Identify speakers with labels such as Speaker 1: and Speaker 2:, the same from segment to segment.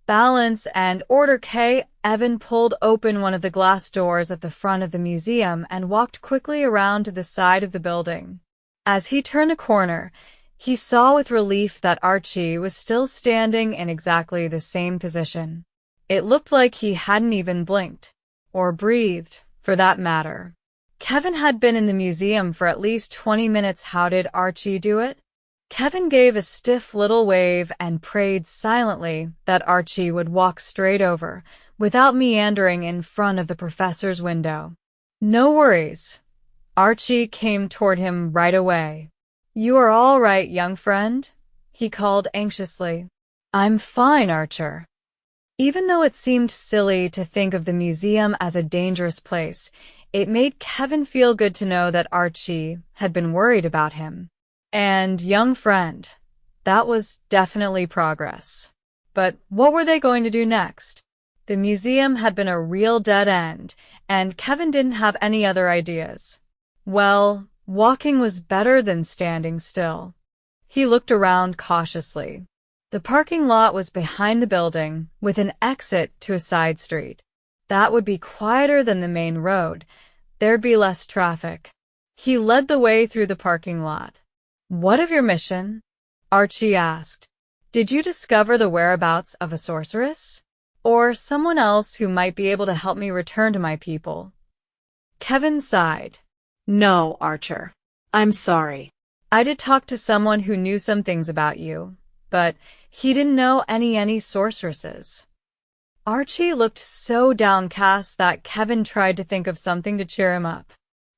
Speaker 1: Balance and Order K. Evan pulled open one of the glass doors at the front of the museum and walked quickly around to the side of the building. As he turned a corner, he saw with relief that Archie was still standing in exactly the same position. It looked like he hadn't even blinked, or breathed, for that matter. Kevin had been in the museum for at least 20 minutes. How did Archie do it? Kevin gave a stiff little wave and prayed silently that Archie would walk straight over, without meandering in front of the professor's window. No worries. Archie came toward him right away. "You are all right, young friend?" he called anxiously. "I'm fine, Archer." Even though it seemed silly to think of the museum as a dangerous place, it made Kevin feel good to know that Archie had been worried about him. And young friend, that was definitely progress. But what were they going to do next? The museum had been a real dead end, and Kevin didn't have any other ideas. Well, walking was better than standing still. He looked around cautiously. The parking lot was behind the building, with an exit to a side street. That would be quieter than the main road. There'd be less traffic. He led the way through the parking lot. "What of your mission?" Archie asked. "Did you discover the whereabouts of a sorceress? Or someone else who might be able to help me return to my people?" Kevin sighed.
Speaker 2: "No, Archer. I'm sorry.
Speaker 1: "I did talk to someone who knew some things about you, but he didn't know any sorceresses." Archie looked so downcast that Kevin tried to think of something to cheer him up.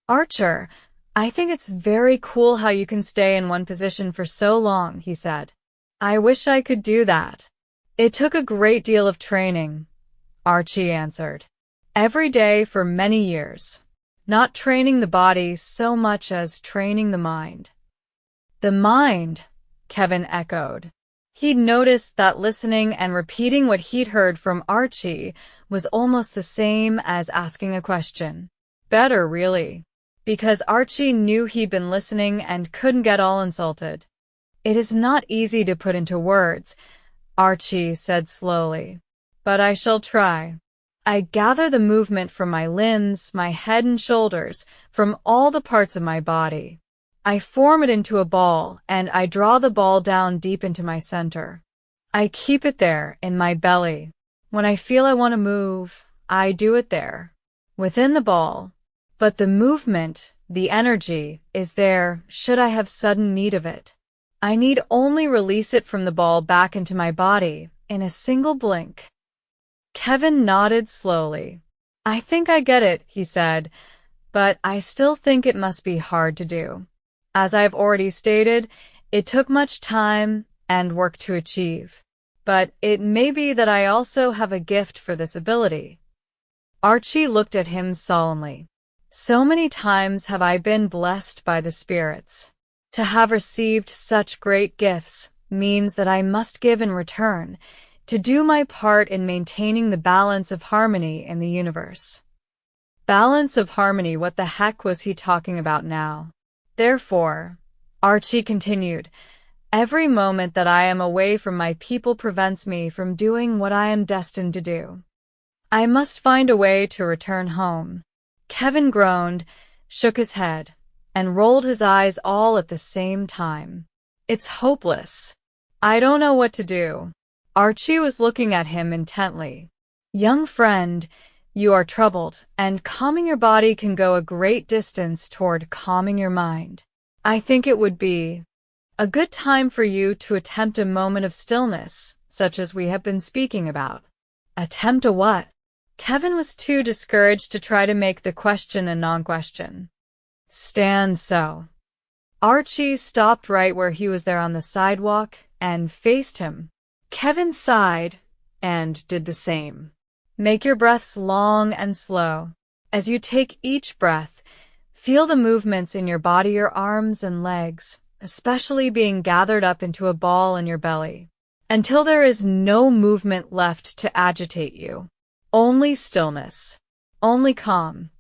Speaker 1: "Archer, I think it's very cool how you can stay in one position for so long," he said. "I wish I could do that." "It took a great deal of training," Archie answered. "Every day for many years. Not training the body so much as training the mind." "The mind," Kevin echoed. He'd noticed that listening and repeating what he'd heard from Archie was almost the same as asking a question. Better, really. Because Archie knew he'd been listening and couldn't get all insulted. "It is not easy to put into words," Archie said slowly. "But I shall try. I gather the movement from my limbs, my head and shoulders, from all the parts of my body. I form it into a ball, and I draw the ball down deep into my center. I keep it there, in my belly. When I feel I want to move, I do it there, within the ball. But the movement, the energy, is there should I have sudden need of it. I need only release it from the ball back into my body, in a single blink." Kevin nodded slowly. "I think I get it," he said, "but I still think it must be hard to do. As I've already stated, it took much time and work to achieve. But it may be that I also have a gift for this ability." Archie looked at him solemnly. "So many times have I been blessed by the spirits. To have received such great gifts means that I must give in return, to do my part in maintaining the balance of harmony in the universe." Balance of harmony, what the heck was he talking about now? "Therefore," Archie continued, "every moment that I am away from my people prevents me from doing what I am destined to do. I must find a way to return home." Kevin groaned, shook his head, and rolled his eyes all at the same time. "It's hopeless. I don't know what to do." Archie was looking at him intently. "Young friend, you are troubled, and calming your body can go a great distance toward calming your mind. I think it would be a good time for you to attempt a moment of stillness, such as we have been speaking about." "Attempt a what?" Kevin was too discouraged to try to make the question a non-question. "Stand so." Archie stopped right where he was there on the sidewalk and faced him. Kevin sighed and did the same. "Make your breaths long and slow. As you take each breath, feel the movements in your body, your arms and legs, especially being gathered up into a ball in your belly, until there is no movement left to agitate you. Only stillness. Only calm."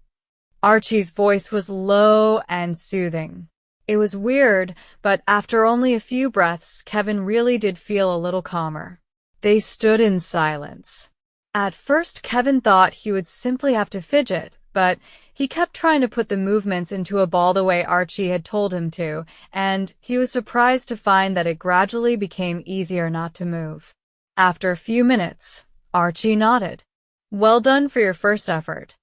Speaker 1: Archie's voice was low and soothing. It was weird, but after only a few breaths, Kevin really did feel a little calmer. They stood in silence. At first, Kevin thought he would simply have to fidget, but he kept trying to put the movements into a ball the way Archie had told him to, and he was surprised to find that it gradually became easier not to move. After a few minutes, Archie nodded. "Well done for your first effort.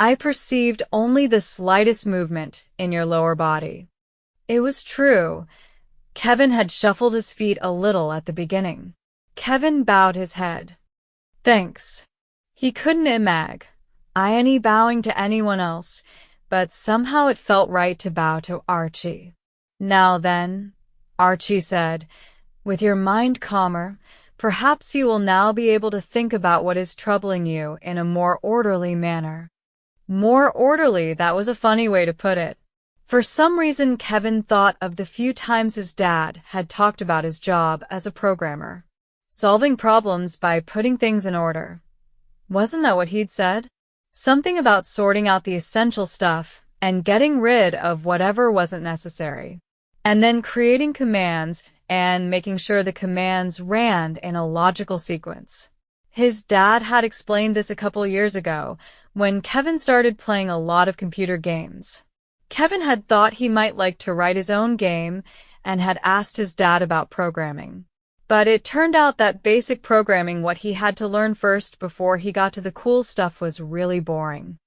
Speaker 1: I perceived only the slightest movement in your lower body." It was true. Kevin had shuffled his feet a little at the beginning. Kevin bowed his head. "Thanks." He couldn't imagine any bowing to anyone else, but somehow it felt right to bow to Archie. "Now then," Archie said, "with your mind calmer, perhaps you will now be able to think about what is troubling you in a more orderly manner." More orderly, that was a funny way to put it. For some reason, Kevin thought of the few times his dad had talked about his job as a programmer. Solving problems by putting things in order. Wasn't that what he'd said? Something about sorting out the essential stuff and getting rid of whatever wasn't necessary. And then creating commands and making sure the commands ran in a logical sequence. His dad had explained this a couple years ago when Kevin started playing a lot of computer games. Kevin had thought he might like to write his own game and had asked his dad about programming. But it turned out that basic programming, what he had to learn first before he got to the cool stuff, was really boring.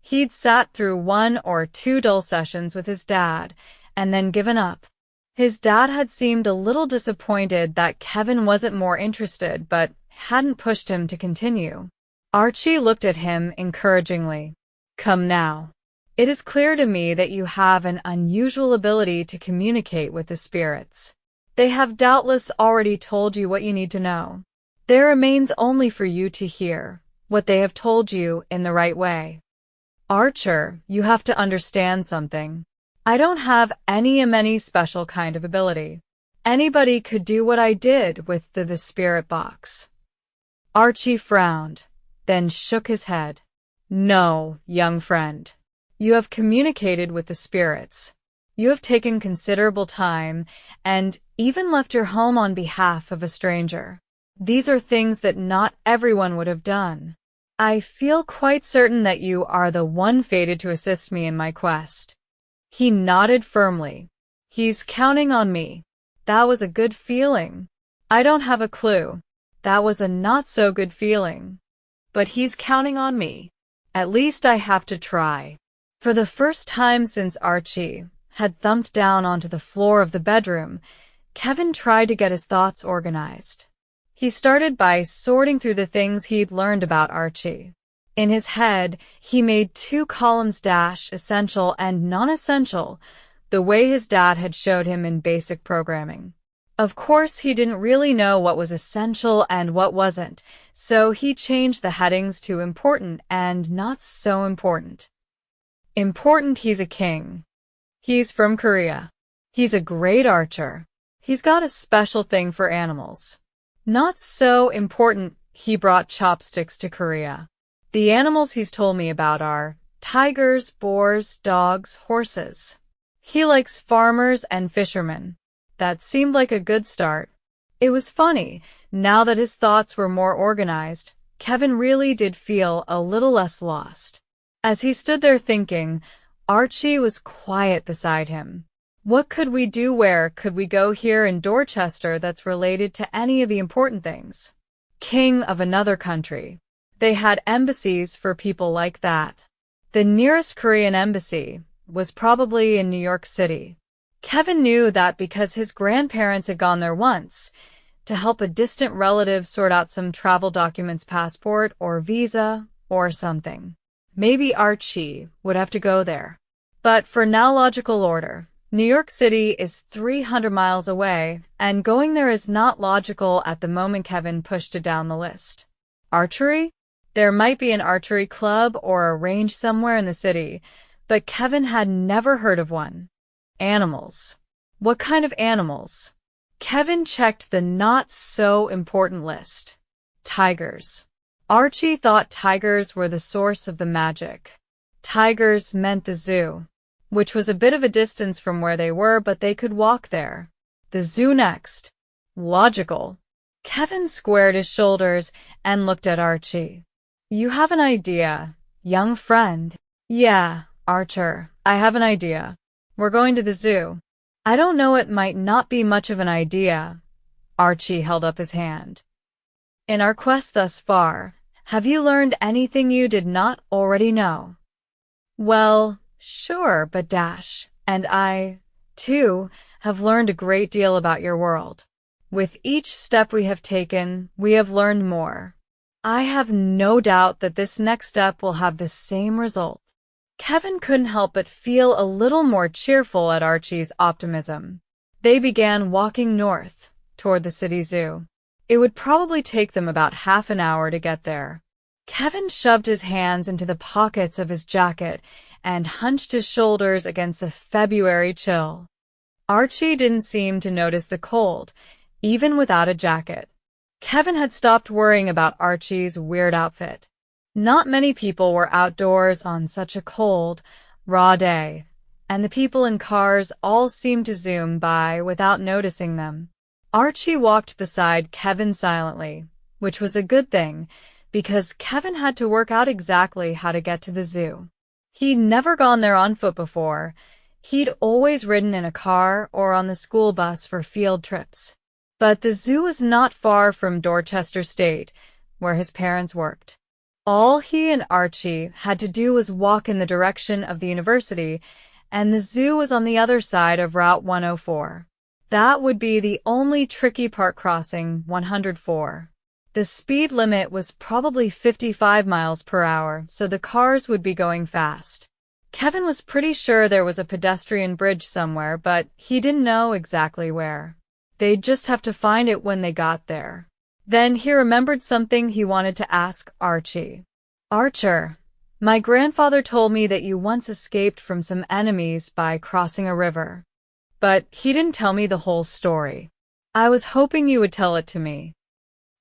Speaker 1: He'd sat through 1 or 2 dull sessions with his dad and then given up. His dad had seemed a little disappointed that Kevin wasn't more interested, but hadn't pushed him to continue. Archie looked at him encouragingly. "Come now. It is clear to me that you have an unusual ability to communicate with the spirits. They have doubtless already told you what you need to know. There remains only for you to hear what they have told you in the right way. Archer, you have to understand something. I don't have any special kind of ability. Anybody could do what I did with the spirit box." Archie frowned, then shook his head. "No, young friend. You have communicated with the spirits. You have taken considerable time and even left your home on behalf of a stranger. These are things that not everyone would have done. I feel quite certain that you are the one fated to assist me in my quest." He nodded firmly. "He's counting on me." That was a good feeling. "I don't have a clue." That was a not-so-good feeling. "But he's counting on me. At least I have to try." For the first time since Archie had thumped down onto the floor of the bedroom, Kevin tried to get his thoughts organized. He started by sorting through the things he'd learned about Archie. In his head, he made 2 columns: essential and non-essential, the way his dad had showed him in basic programming. Of course, he didn't really know what was essential and what wasn't, so he changed the headings to important and not so important. Important: he's a king. He's from Korea. He's a great archer. He's got a special thing for animals. Not so important: he brought chopsticks to Korea. The animals he's told me about are tigers, boars, dogs, horses. He likes farmers and fishermen. That seemed like a good start. It was funny, now that his thoughts were more organized, Kevin really did feel a little less lost. As he stood there thinking, Archie was quiet beside him. "What could we do? Where could we go here in Dorchester that's related to any of the important things?" King of another country. They had embassies for people like that. The nearest Korean embassy was probably in New York City. Kevin knew that because his grandparents had gone there once to help a distant relative sort out some travel documents, passport or visa or something. Maybe Archie would have to go there. But for now, logical order. New York City is 300 miles away, and going there is not logical at the moment. Kevin pushed it down the list. Archery? There might be an archery club or a range somewhere in the city, but Kevin had never heard of one. Animals. What kind of animals? Kevin checked the not-so-important list. Tigers. Archie thought tigers were the source of the magic. Tigers meant the zoo. which was a bit of a distance from where they were, but they could walk there. The zoo next. Logical. Kevin squared his shoulders and looked at Archie. You have an idea, young friend? Yeah, Archer, I have an idea. We're going to the zoo. I don't know, it might not be much of an idea. Archie held up his hand. In our quest thus far, have you learned anything you did not already know? Well, sure, but and I, too, have learned a great deal about your world. With each step we have taken, we have learned more. I have no doubt that this next step will have the same result. Kevin couldn't help but feel a little more cheerful at Archie's optimism. They began walking north, toward the city zoo. It would probably take them about half an hour to get there. Kevin shoved his hands into the pockets of his jacket and hunched his shoulders against the February chill. Archie didn't seem to notice the cold, even without a jacket. Kevin had stopped worrying about Archie's weird outfit. Not many people were outdoors on such a cold, raw day, and the people in cars all seemed to zoom by without noticing them. Archie walked beside Kevin silently, which was a good thing, because Kevin had to work out exactly how to get to the zoo. He'd never gone there on foot before. He'd always ridden in a car or on the school bus for field trips. But the zoo was not far from Dorchester State, where his parents worked. All he and Archie had to do was walk in the direction of the university, and the zoo was on the other side of Route 104. That would be the only tricky part, crossing 104. The speed limit was probably 55 miles per hour, so the cars would be going fast. Kevin was pretty sure there was a pedestrian bridge somewhere, but he didn't know exactly where. They'd just have to find it when they got there. Then he remembered something he wanted to ask Archie. Archer, my grandfather told me that you once escaped from some enemies by crossing a river. But he didn't tell me the whole story. I was hoping you would tell it to me.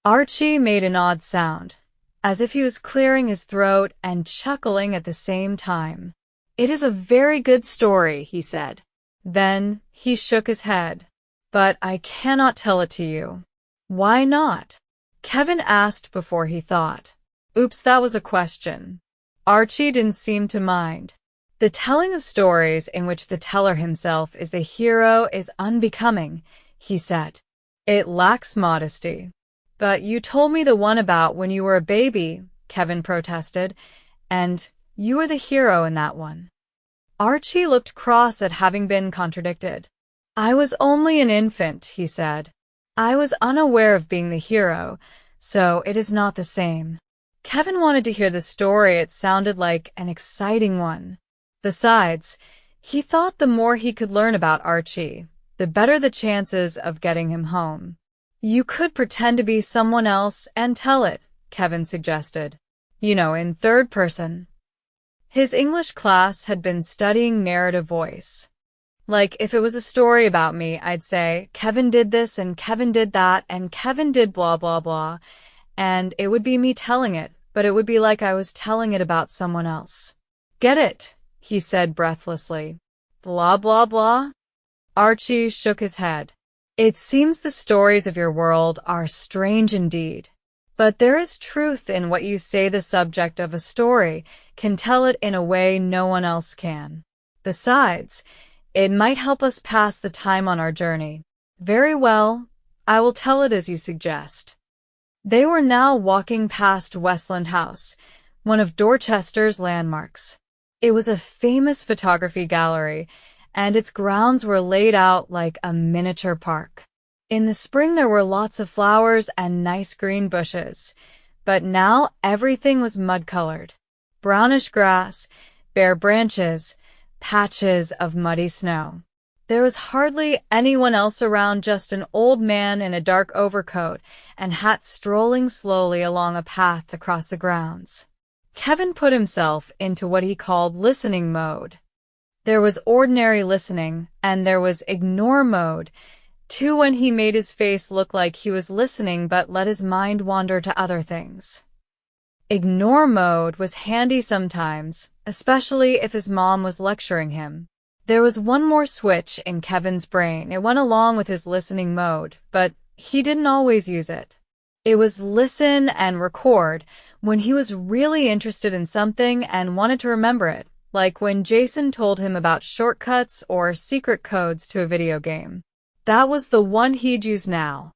Speaker 1: Archie made an odd sound, as if he was clearing his throat and chuckling at the same time. It is a very good story, he said. Then he shook his head. But I cannot tell it to you. Why not? Kevin asked before he thought. Oops, that was a question. Archie didn't seem to mind. The telling of stories in which the teller himself is the hero is unbecoming, he said. It lacks modesty. But you told me the one about when you were a baby, Kevin protested, and you were the hero in that one. Archie looked cross at having been contradicted. I was only an infant, he said. I was unaware of being the hero, so it is not the same. Kevin wanted to hear the story. It sounded like an exciting one. Besides, he thought the more he could learn about Archie, the better the chances of getting him home. You could pretend to be someone else and tell it, Kevin suggested. You know, in third person. His English class had been studying narrative voice. Like, if it was a story about me, I'd say, Kevin did this and Kevin did that and Kevin did blah blah blah, and it would be me telling it, but it would be like I was telling it about someone else. Get it? He said breathlessly. Blah blah blah? Archie shook his head. It seems the stories of your world are strange indeed. But there is truth in what you say. The subject of a story can tell it in a way no one else can. Besides, it might help us pass the time on our journey. Very well, I will tell it as you suggest. They were now walking past Westland House, one of Dorchester's landmarks. It was a famous photography gallery, and its grounds were laid out like a miniature park. In the spring there were lots of flowers and nice green bushes, but now everything was mud-colored. Brownish grass, bare branches, patches of muddy snow. There was hardly anyone else around, just an old man in a dark overcoat and hat strolling slowly along a path across the grounds. Kevin put himself into what he called listening mode. There was ordinary listening, and there was ignore mode, too, when he made his face look like he was listening but let his mind wander to other things. Ignore mode was handy sometimes, especially if his mom was lecturing him. There was one more switch in Kevin's brain. It went along with his listening mode, but he didn't always use it. It was listen and record when he was really interested in something and wanted to remember it, like when Jason told him about shortcuts or secret codes to a video game. That was the one he'd use now.